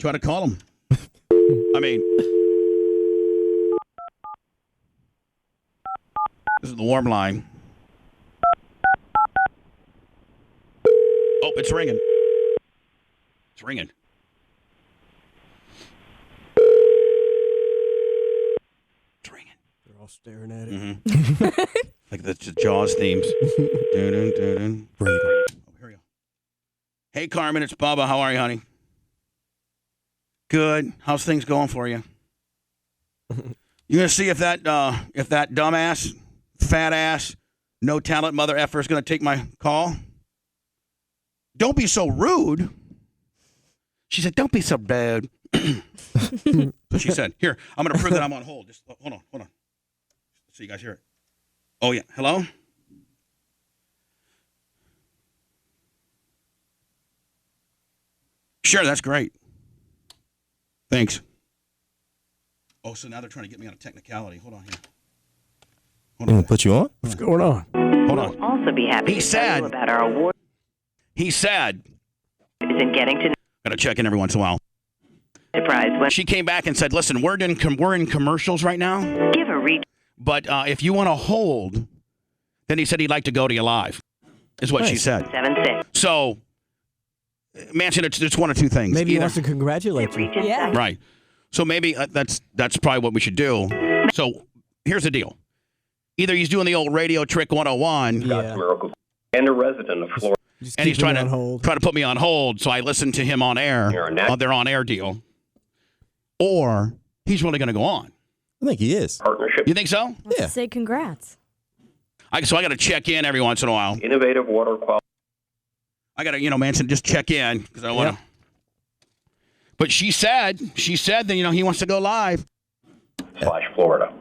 Try to call him. I mean, this is the warm line. Oh, it's ringing. It's ringing. It's ringing. They're all staring at it. Mm-hmm. Like the Jaws themes. Dun-dun-dun-dun. Oh, here we go. Hey, Carmen, it's Bubba. How are you, honey? Good. How's things going for you? You gonna see if that dumbass, fat ass, no talent mother effer is gonna take my call? Don't be so rude. She said, "Don't be so bad." So she said, "Here, I'm gonna prove that I'm on hold. Just hold on. So you guys hear it? Oh yeah. Hello." Sure, that's great. Thanks. Oh, so now they're trying to get me on a technicality. Hold on here. I'm going to put you on? What's going on? Hold on. We'll also be happy to tell you about our award. He said, is in getting to gotta check in every once in a while. Surprise. She came back and said, listen, we're in commercials right now. Give a read. But if you want to hold, then he said he'd like to go to you live, is what she said. 7-6. So, Manson, it's one of two things. Maybe he wants to congratulate you. Yeah. Right. So maybe that's probably what we should do. So here's the deal. Either he's doing the old radio trick 101. Yeah. And a resident of Florida. And he's trying to put me on hold, so I listen to him on air, on their on-air deal. Or he's really going to go on. I think he is. Partnership. You think so? Yeah. Say congrats. So I got to check in every once in a while. Innovative water quality. I got to, Manson, just check in because I want to. But she said that, he wants to go live. / Florida.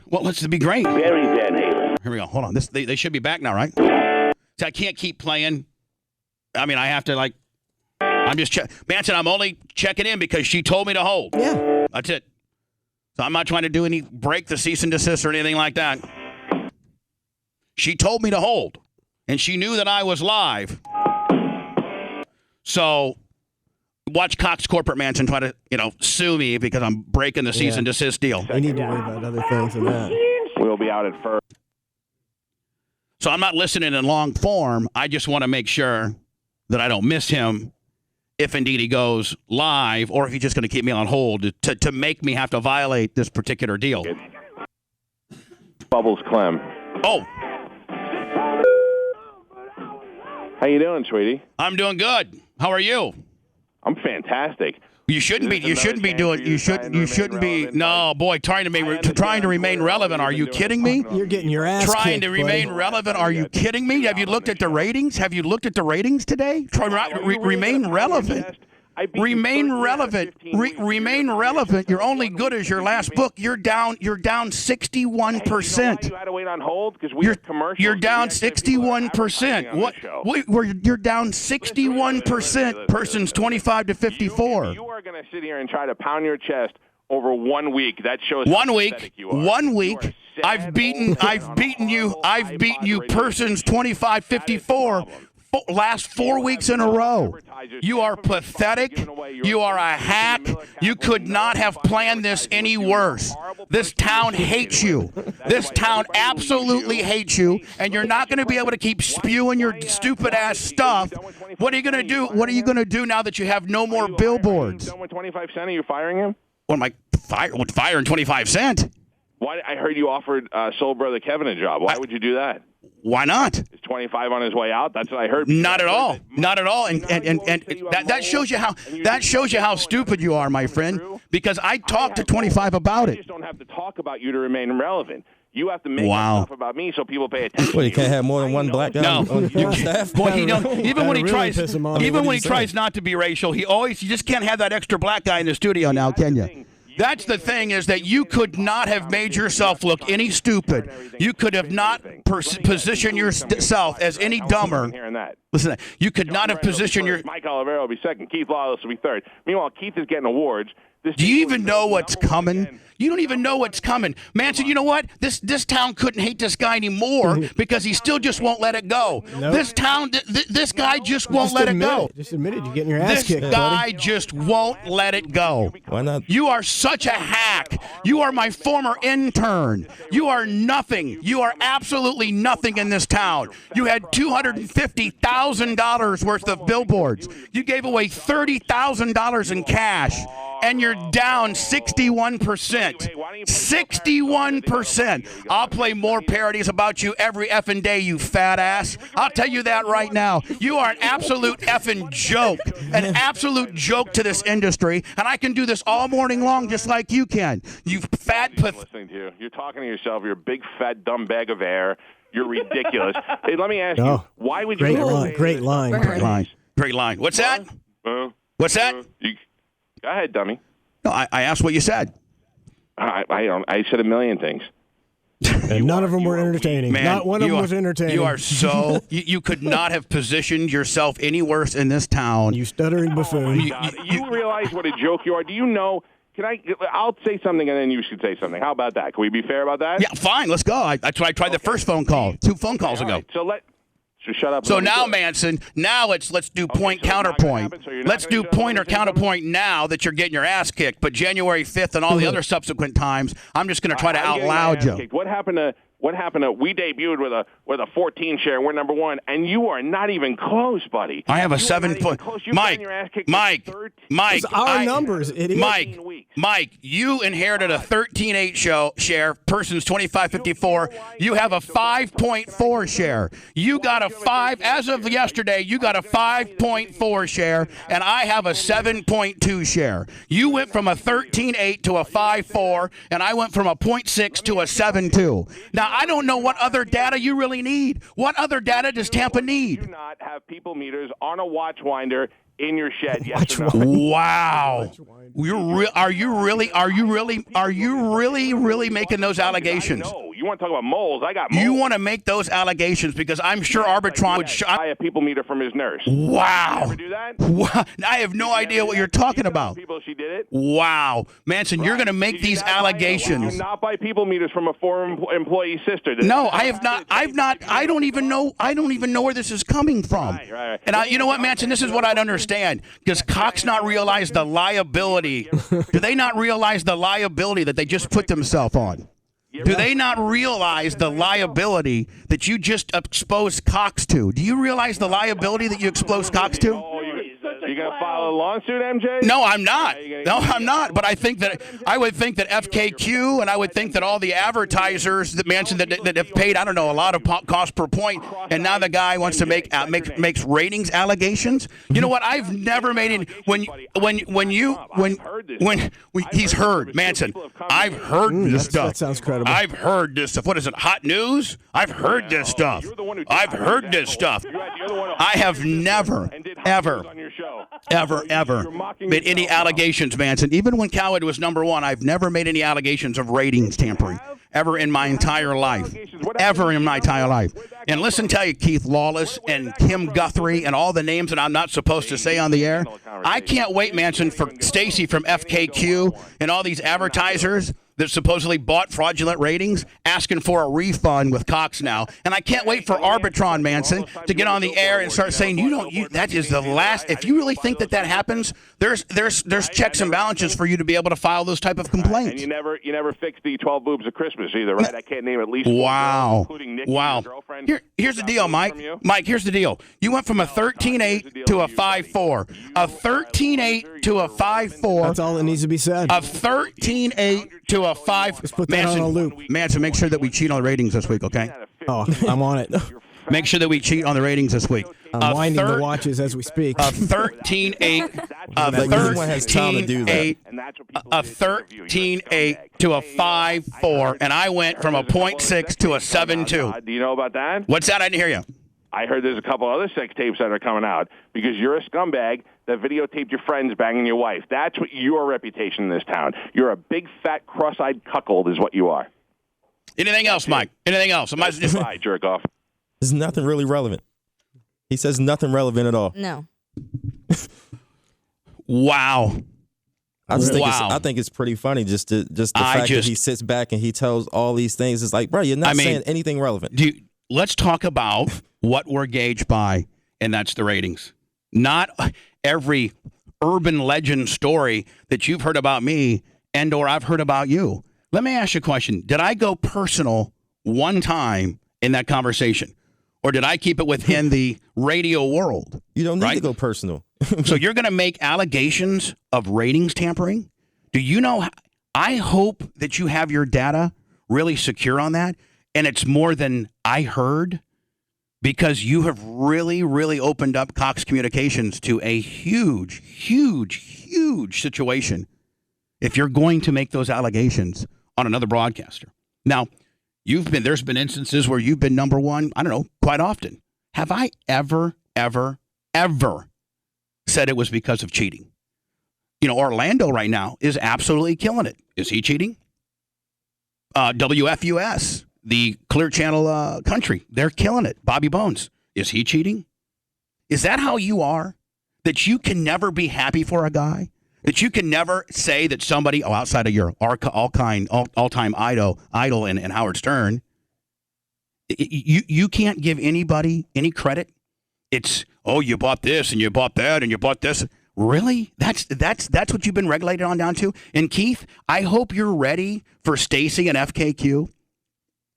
Well, let's be great. Very Van Halen. Here we go. Hold on. They should be back now, right? So I can't keep playing. I mean, I have to, I'm just Manson, I'm only checking in because she told me to hold. Yeah. That's it. So I'm not trying to do break the cease and desist or anything like that. She told me to hold. And she knew that I was live. So watch Cox Corporate Manson try to, sue me because I'm breaking the cease and desist deal. We need to worry about other things than that. We'll be out at first. So I'm not listening in long form. I just want to make sure that I don't miss him if indeed he goes live or if he's just going to keep me on hold to make me have to violate this particular deal. Bubbles Clem. Oh. How you doing, sweetie? I'm doing good. How are you? I'm fantastic. You shouldn't be doing. You shouldn't be. No, boy, trying to remain relevant. Are you kidding me? You're getting your ass trying kicked, to remain buddy. relevant. Are you kidding me? Have you looked at the ratings? Have you looked at the ratings today? Remain relevant. Remain relevant. Remain relevant. You're only good as your last book. You're down 61%. You had to wait on hold because we have commercials. You're down 61%. What? You're down 61%. Persons 25 to 54. You are going to sit here and try to pound your chest over 1 week. That shows 1 week. 1 week. I've beaten you. Persons 25 54. Last 4 weeks in a row. You are pathetic. You are a hack. You could not have planned this any worse. This town hates you. This town absolutely hates you, and you're not going to be able to keep spewing your stupid ass stuff. What are you going to do? What are you going to do now that you have no more billboards? Done with 25 Cent? Are you firing him? What am I firing 25 Cent? Why? I heard you offered Soul Brother Kevin a job. Why would you do that? Why not? Is 25 on his way out? That's what I heard. Not at all. Not at all. And that shows you how stupid you are, my friend. Because I talked to 25 about it. I just don't have to talk about you to remain relevant. You have to make stuff about me so people pay attention. Well, you can't have more than one black guy on your staff. Boy, even when he tries not to be racial, he just can't have that extra black guy in the studio now, can you? That's the thing, is that you could not have made yourself look any stupid. You could have not positioned yourself as any dumber. Listen, you could not have positioned your... Mike Olivero will be second. Keith Lawless will be third. Meanwhile, Keith is getting awards. Do you even know what's coming? You don't even know what's coming. Manson, you know what? This town couldn't hate this guy anymore because he still just won't let it go. Nope. This town, this guy just won't let it go. Just admit it. You're getting your ass This kicked, guy buddy. just won't let it go. Why not? You are such a hack. You are my former intern. You are nothing. You are absolutely nothing in this town. You had $250,000 worth of billboards. You gave away $30,000 in cash. And you're down 61%. 61%. I'll play more parodies about you every effing day, you fat ass. I'll tell you that right now. You are an absolute effing joke. An absolute joke to this industry. And I can do this all morning long just like you can. You fat listening to you. You're talking to yourself. You're a big, fat, dumb bag of air. You're ridiculous. Hey, let me ask you, why would you... Great line. Great line. What's that? What's that? Go ahead, dummy. No, I asked what you said. I said a million things. And none of them were entertaining. Man, Not one of them was entertaining. You are so... you could not have positioned yourself any worse in this town. You stuttering buffoon. You realize what a joke you are? Do you know... I'll say something and then you should say something. How about that? Can we be fair about that? Yeah, fine. Let's go. That's why I tried the first phone call. 2 phone calls ago. Right, so shut up. So now, Manson, let's do point counterpoint. Let's do point or counterpoint now that you're getting your ass kicked. But January 5th and all the other subsequent times, I'm just going to try to outloud you. What happened to we debuted with a 14 share, we're number 1, and you are not even close, buddy. I have a 7 point. Mike, It's our numbers, idiot. Mike, you inherited a 13.8 share, persons 2554. You have a 5.4 share. You got a 5, as of yesterday, you got a 5.4 share, and I have a 7.2 share. You went from a 13.8 to a 5.4, and I went from a 0.6 to a 7.2. Now, I don't know what other data you really need. What other data does Tampa need? Do not have people meters on a watch winder in your shed. Yes or no? Wow. Are you really making those allegations? No. You want to talk about moles? I got moles. You want to make those allegations because I'm sure Arbitron would buy a people meter from his nurse. Wow. You ever do that? Wow. I have no idea what you're talking about. People, she did it. Wow, Manson, you're going to make these allegations. You not buy people meters from a former employee's sister. No, I have not. I don't even know where this is coming from. Right. And you know what, Manson? This is what I'd understand. Does Cox not realize the liability? Do they not realize the liability that they just put themselves on? Do they not realize the liability that you just exposed Cox to? Do you realize the liability that you exposed Cox to? You going to file a lawsuit, MJ? No, I'm not. No, I'm not. But I would think that FKQ and I would think that all the advertisers that Manson that have paid, I don't know, a lot of cost per point, and now the guy wants to makes ratings allegations. You know what? I've never made any he's heard Manson. I've heard this stuff. That sounds credible. I've heard this stuff. What is it? Hot news? I've heard this stuff. I've heard this stuff. I have never, ever made any allegations, Manson. Even when Coward was number 1, I've never made any allegations of ratings tampering. Ever in my entire life. Ever in my entire life. And listen, tell you, Keith Lawless and Kim Guthrie and all the names that I'm not supposed to say on the air. I can't wait, Manson, for Stacy from FKQ and all these advertisers that supposedly bought fraudulent ratings, asking for a refund with Cox now. And I can't wait for Arbitron, Manson, to get on the air and start saying, that is the last. If you really think that happens, there's checks and balances for you to be able to file those type of complaints. And you never fixed the 12 boobs of Christmas either, right? I can't name at least wow. Girls, including Nikki, your girlfriend. Here's the deal, Mike. Mike, here's the deal. You went from a 13.8 to a 5.4. A 13.8 to a 5.4. That's all that needs to be said. A 13.8 to a 5. Just put that on a loop. Manson, make sure that we cheat on the ratings this week, okay? Oh, I'm on it. Make sure that we cheat on the ratings this week. I'm winding the watches as we speak. A 13.8. A 13.8 to a 5.4, and I went from a 0.6 to a 7.2. Do you know about that? What's that? I didn't hear you. I heard there's a couple other sex tapes that are coming out because you're a scumbag that videotaped your friends banging your wife. That's what your reputation in this town. You're a big, fat, cross-eyed cuckold is what you are. Anything else, Mike? Anything else? Bye, jerk off. There's nothing really relevant. He says nothing relevant at all. No. Wow. I just think Wow. I think it's pretty funny just the fact that he sits back and he tells all these things. It's like, bro, you're not saying anything relevant. Let's talk about what we're gauged by, and that's the ratings. Not every urban legend story that you've heard about me and or I've heard about you. Let me ask you a question. Did I go personal one time in that conversation? Or did I keep it within the radio world? You don't need to go personal. So you're going to make allegations of ratings tampering? Do you know? I hope that you have your data really secure on that, and it's more than I heard, because you have really, really opened up Cox Communications to a huge, huge, huge situation if you're going to make those allegations on another broadcaster. Now, there's been instances where you've been number one, I don't know, quite often. Have I ever said it was because of cheating? Orlando right now is absolutely killing it. Is he cheating? WFUS, the Clear Channel country, they're killing it. Bobby Bones, is he cheating? Is that how you are? That you can never be happy for a guy? That you can never say that somebody, outside of your all-time idol and Howard Stern, you can't give anybody any credit? It's, you bought this and you bought that and you bought this. Really? That's what you've been regulated on down to? And Keith, I hope you're ready for Stacy and FKQ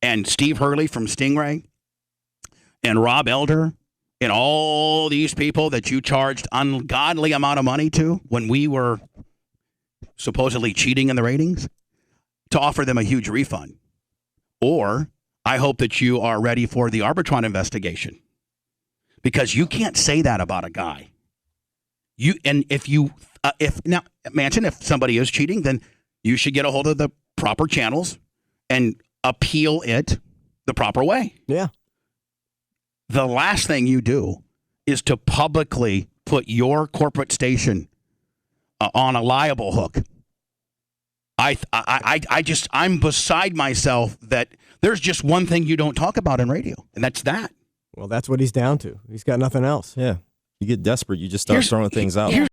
and Steve Hurley from Stingray and Rob Elder and all these people that you charged ungodly amount of money to when we were supposedly cheating in the ratings, to offer them a huge refund. Or I hope that you are ready for the Arbitron investigation, because you can't say that about a guy. If somebody is cheating, then you should get a hold of the proper channels and appeal it the proper way. Yeah. The last thing you do is to publicly put your corporate station on a liable hook. I'm beside myself that there's just one thing you don't talk about in radio, and that's that. Well, that's what he's down to. He's got nothing else. Yeah. You get desperate, you just start throwing things out.